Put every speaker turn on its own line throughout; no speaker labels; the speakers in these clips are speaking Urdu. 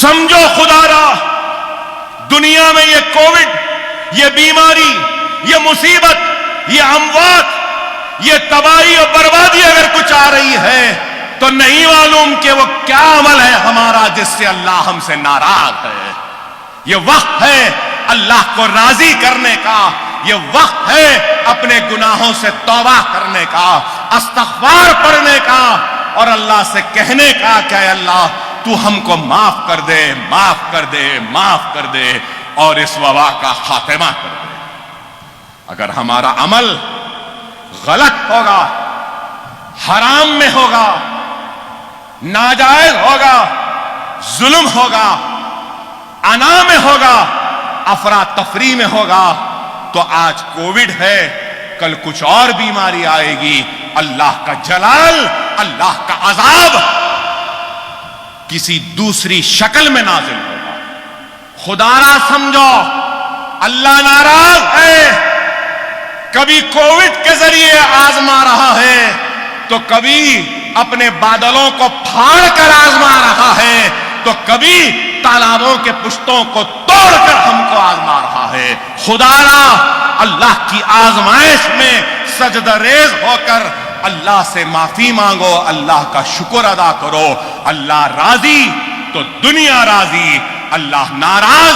سمجھو خدا را دنیا میں یہ کووڈ، یہ بیماری، یہ مصیبت، یہ اموات، یہ تباہی اور بربادی اگر کچھ آ رہی ہے تو نہیں معلوم کہ وہ کیا عمل ہے ہمارا جس سے اللہ ہم سے ناراض ہے۔ یہ وقت ہے اللہ کو راضی کرنے کا، یہ وقت ہے اپنے گناہوں سے توبہ کرنے کا، استغفار پڑھنے کا اور اللہ سے کہنے کا کہ اے اللہ تو ہم کو معاف کر دے، معاف کر دے، معاف کر دے اور اس وبا کا خاتمہ کر دے۔ اگر ہمارا عمل غلط ہوگا، حرام میں ہوگا، ناجائز ہوگا، ظلم ہوگا، انا میں ہوگا، افراتفری میں ہوگا تو آج کووڈ ہے، کل کچھ اور بیماری آئے گی، اللہ کا جلال، اللہ کا عذاب کسی دوسری شکل میں نازل ہوگا۔ خدا را سمجھو اللہ ناراض ہے، کبھی کووڈ کے ذریعے آزما رہا ہے تو کبھی اپنے بادلوں کو پھاڑ کر آزما رہا ہے تو کبھی تالابوں کے پشتوں کو توڑ کر ہم کو آزما رہا ہے۔ خدا را اللہ کی آزمائش میں سجدہ ریز ہو کر اللہ سے معافی مانگو، اللہ کا شکر ادا کرو۔ اللہ راضی تو دنیا راضی، اللہ ناراض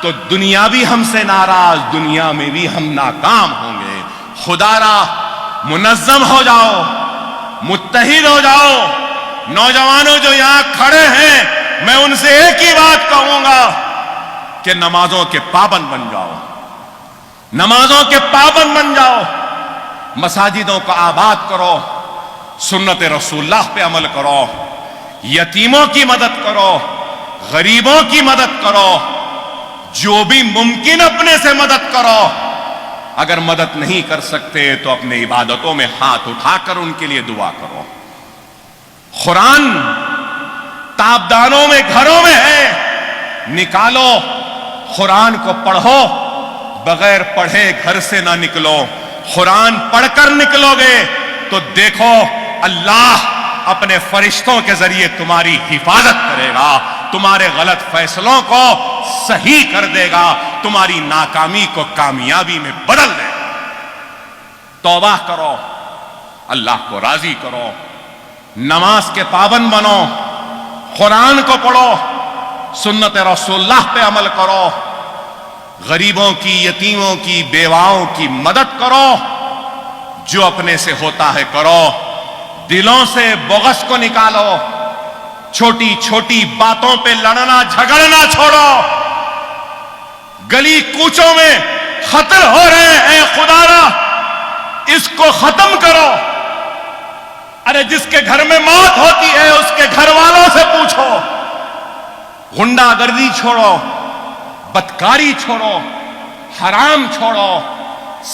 تو دنیا بھی ہم سے ناراض، دنیا میں بھی ہم ناکام ہوں گے۔ خدا را منظم ہو جاؤ، متحد ہو جاؤ۔ نوجوانوں جو یہاں کھڑے ہیں میں ان سے ایک ہی بات کہوں گا کہ نمازوں کے پابند بن جاؤ، نمازوں کے پابند بن جاؤ، مساجدوں کو آباد کرو، سنت رسول اللہ پہ عمل کرو، یتیموں کی مدد کرو، غریبوں کی مدد کرو، جو بھی ممکن اپنے سے مدد کرو۔ اگر مدد نہیں کر سکتے تو اپنے عبادتوں میں ہاتھ اٹھا کر ان کے لیے دعا کرو۔ قرآن تابدانوں میں گھروں میں ہے، نکالو، قرآن کو پڑھو، بغیر پڑھے گھر سے نہ نکلو۔ قرآن پڑھ کر نکلو گے تو دیکھو اللہ اپنے فرشتوں کے ذریعے تمہاری حفاظت کرے گا، تمہارے غلط فیصلوں کو صحیح کر دے گا، تمہاری ناکامی کو کامیابی میں بدل دے گا۔ توبہ کرو، اللہ کو راضی کرو، نماز کے پابند بنو، قرآن کو پڑھو، سنت رسول اللہ پہ عمل کرو، غریبوں کی، یتیموں کی، بیواؤں کی مدد کرو، جو اپنے سے ہوتا ہے کرو، دلوں سے بغض کو نکالو، چھوٹی چھوٹی باتوں پہ لڑنا جھگڑنا چھوڑو، گلی کوچوں میں قتل ہو رہے ہیں، خدا را اس کو ختم کرو۔ ارے جس کے گھر میں موت ہوتی ہے اس کے گھر والوں سے پوچھو، غنڈہ گردی چھوڑو، بدکاری چھوڑو، حرام چھوڑو،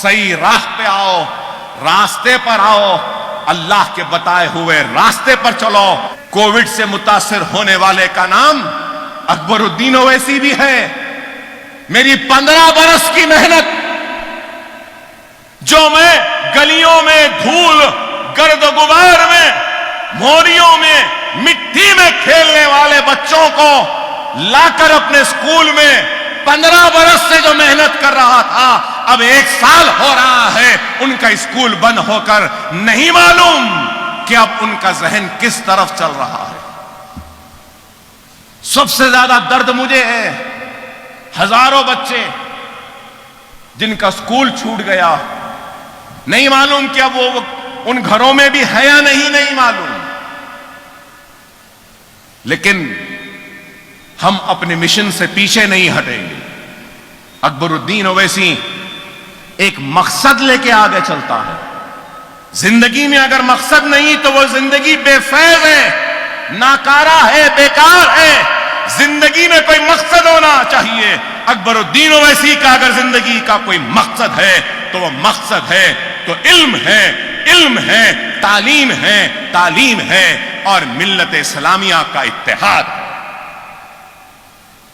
صحیح راہ پہ آؤ، راستے پر آؤ، اللہ کے بتائے ہوئے راستے پر چلو۔ کووڈ سے متاثر ہونے والے کا نام اکبر الدین اویسی بھی ہے۔ میری 15 برس کی محنت، جو میں گلیوں میں دھول گرد و غبار میں، موریوں میں، مٹی میں کھیلنے والے بچوں کو لا کر اپنے اسکول میں 15 برس سے جو محنت کر رہا تھا، اب 1 سال ہو رہا ہے ان کا اسکول بند ہو کر، نہیں معلوم کہ اب ان کا ذہن کس طرف چل رہا ہے۔ سب سے زیادہ درد مجھے ہے ہزاروں بچے جن کا اسکول چھوٹ گیا، نہیں معلوم کہ اب وہ ان گھروں میں بھی ہے یا نہیں معلوم۔ لیکن ہم اپنے مشن سے پیچھے نہیں ہٹیں گے۔ اکبر الدین اویسی ایک مقصد لے کے آگے چلتا ہے۔ زندگی میں اگر مقصد نہیں تو وہ زندگی بے فیض ہے، ناکارہ ہے، بیکار ہے۔ زندگی میں کوئی مقصد ہونا چاہیے۔ اکبر الدین اویسی کا اگر زندگی کا کوئی مقصد ہے تو وہ مقصد ہے تو علم ہے، علم ہے، تعلیم ہے، تعلیم ہے اور ملت اسلامیہ کا اتحاد ہے،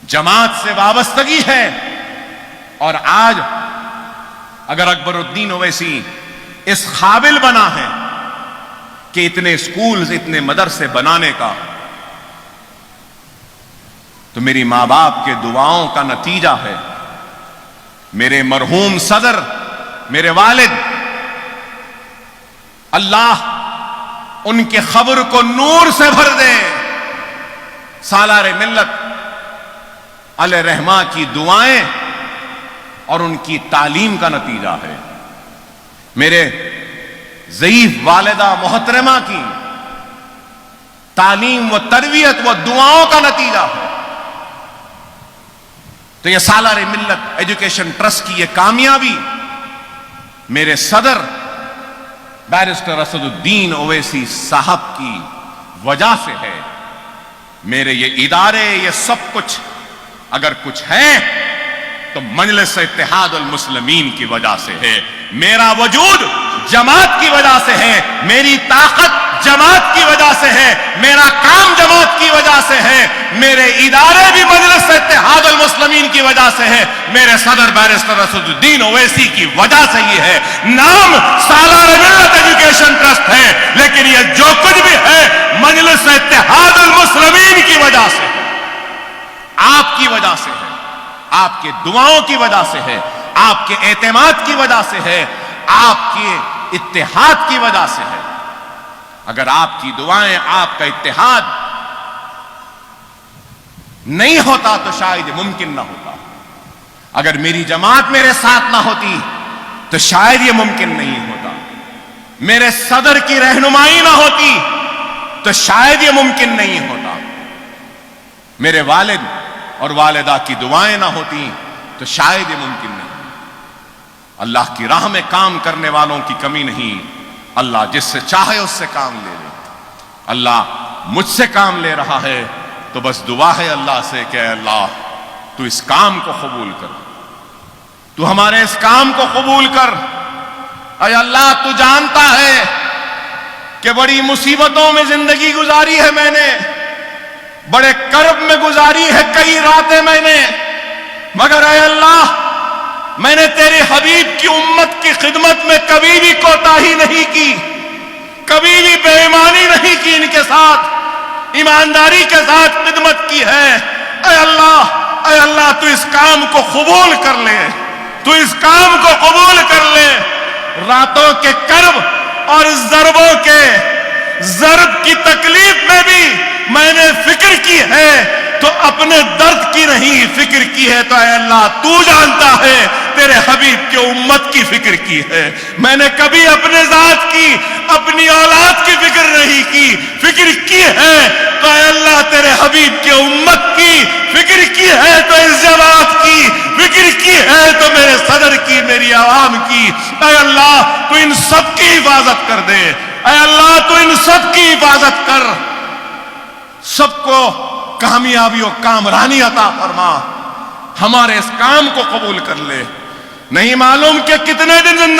جماعت سے وابستگی ہے۔ اور آج اگر اکبر الدین اویسی اس قابل بنا ہے کہ اتنے اسکولز، اتنے مدرسے بنانے کا، تو میری ماں باپ کے دعاؤں کا نتیجہ ہے. میرے مرحوم صدر، میرے والد، اللہ ان کے قبر کو نور سے بھر دے. سالار ملت علیہ رحمہ کی دعائیں اور ان کی تعلیم کا نتیجہ ہے. میرے ضعیف والدہ محترمہ کی تعلیم و تربیت و دعاؤں کا نتیجہ ہے. تو یہ سالار ملت ایجوکیشن ٹرسٹ کی یہ کامیابی میرے صدر بیرسٹر اسد الدین اویسی صاحب کی وجہ سے ہے. میرے یہ ادارے، یہ سب کچھ اگر کچھ ہے تو مجلس اتحاد المسلمین کی وجہ سے ہے. میرا وجود جماعت کی وجہ سے ہے، میری طاقت جماعت کی وجہ سے ہے، میرا کام جماعت کی وجہ سے ہے، میرے ادارے بھی مجلس اتحاد المسلمین کی وجہ سے ہے، میرے صدر بیرسٹر اسد الدین اویسی کی وجہ سے یہ ہے. نام سالار ملت ایجوکیشن ٹرسٹ ہے، لیکن یہ جو کچھ بھی ہے مجلس اتحاد المسلمین کی وجہ سے ہے، آپ کی وجہ سے ہے، آپ کے دعاؤں کی وجہ سے ہے، آپ کے اعتماد کی وجہ سے ہے، آپ کے اتحاد کی وجہ سے ہے. اگر آپ کی دعائیں، آپ کا اتحاد نہیں ہوتا تو شاید یہ ممکن نہ ہوتا. اگر میری جماعت میرے ساتھ نہ ہوتی تو شاید یہ ممکن نہیں ہوتا. میرے صدر کی رہنمائی نہ ہوتی تو شاید یہ ممکن نہیں ہوتا. میرے والد اور والدہ کی دعائیں نہ ہوتی تو شاید یہ ممکن نہیں. اللہ کی راہ میں کام کرنے والوں کی کمی نہیں. اللہ جس سے چاہے اس سے کام لے لے. اللہ مجھ سے کام لے رہا ہے تو بس دعا ہے اللہ سے کہ اے اللہ تو اس کام کو قبول کر، تو ہمارے اس کام کو قبول کر. اے اللہ تو جانتا ہے کہ بڑی مصیبتوں میں زندگی گزاری ہے میں نے، بڑے کرب میں گزاری ہے کئی راتیں میں نے، مگر اے اللہ میں نے تیرے حبیب کی امت کی خدمت میں کبھی بھی کوتاہی نہیں کی، کبھی بھی بے ایمانی نہیں کی، ان کے ساتھ ایمانداری کے ساتھ خدمت کی ہے. اے اللہ تو اس کام کو قبول کر لے، تو اس کام کو قبول کر لے. راتوں کے کرب اور ضربوں کے ضرب کی تکلیف میں بھی میں نے فکر کی ہے تو اپنے درد کی نہیں فکر کی ہے. تو اے اللہ تو جانتا ہے تیرے حبیب کی امت کی فکر کی ہے. میں نے کبھی اپنے ذات کی، اپنی اولاد کی فکر نہیں کی، فکر کی ہے تو اے اللہ تیرے حبیب کی امت کی فکر کی ہے، تو اس جماعت کی فکر کی ہے، تو میرے صدر کی، میری عوام کی. اے اللہ تو ان سب کی حفاظت کر دے. اے اللہ تو ان سب کی حفاظت کر، سب کو کامیابی و کامرانی عطا فرما. ہمارے اس کام کو قبول کر لے. نہیں معلوم کہ کتنے دن